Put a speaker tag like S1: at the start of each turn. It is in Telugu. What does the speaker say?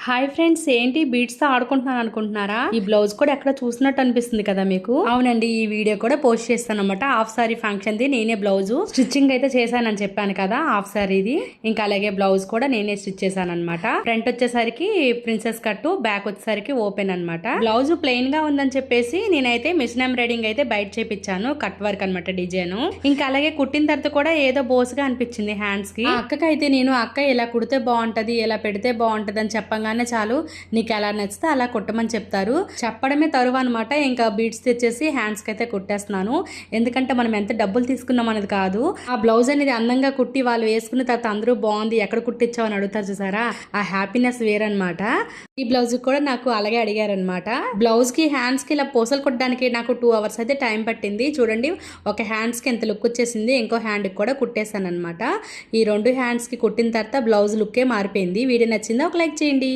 S1: హాయ్ ఫ్రెండ్స్, ఏంటి బీట్స్ తో ఆడుకుంటున్నాను అనుకుంటున్నారా? ఈ బ్లౌజ్ కూడా ఎక్కడ చూసినట్టు అనిపిస్తుంది కదా మీకు. అవునండి, ఈ వీడియో కూడా పోస్ట్ చేస్తాను అనమాట. హాఫ్ సారీ ఫంక్షన్ ది నేనే బ్లౌజ్ స్టిచ్చింగ్ అయితే చేశానని చెప్పాను కదా. హాఫ్ సారీది ఇంకా అలాగే బ్లౌజ్ కూడా నేనే స్టిచ్ చేశాను అనమాట. ఫ్రంట్ వచ్చేసరికి ప్రిన్సెస్ కట్, బ్యాక్ వచ్చేసరికి ఓపెన్ అనమాట. బ్లౌజ్ ప్లెయిన్ గా ఉందని చెప్పేసి నేనైతే మిషన్ ఎంబ్రాయిడింగ్ అయితే బయట చేపించాను, కట్ వర్క్ అనమాట డిజైన్. ఇంకా అలాగే కుట్టిన తర్వాత కూడా ఏదో బోసుగా అనిపించింది హ్యాండ్స్ కి. అక్కకి అయితే నేను అక్క ఇలా కుడితే బాగుంటది, ఇలా పెడితే బాగుంటది అని చెప్పంగానే చాలు నీకు ఎలా నచ్చితే అలా కుట్టమని చెప్తారు. చెప్పడమే తరువు అనమాట. ఇంకా బీడ్స్ తెచ్చేసి హ్యాండ్స్ కి అయితే కుట్టేస్తున్నాను. ఎందుకంటే మనం ఎంత డబ్బులు తీసుకున్నాం అనేది కాదు, ఆ బ్లౌజ్ అనేది అందంగా కుట్టి వాళ్ళు వేసుకున్న తర్వాత అందరూ బాగుంది ఎక్కడ కుట్టించావు అని అడుగుతారు చూసారా, ఆ హ్యాపీనెస్ వేరనమాట. ఈ బ్లౌజ్ కూడా నాకు అలాగే అడిగారనమాట. బ్లౌజ్ కి హ్యాండ్స్ కి ఇలా పూసలు కుట్టడానికి నాకు 2 hours అయితే టైం పట్టింది. చూడండి, ఒక హ్యాండ్స్ కి ఎంత లుక్ వచ్చేసింది, ఇంకో హ్యాండ్ కి కూడా కుట్టేశాను అనమాట. ఈ 2 హ్యాండ్స్ కి కుట్టిన తర్వాత బ్లౌజ్ లుక్కే మారిపోయింది. వీడియో నచ్చిందా? ఒక లైక్ చేయండి.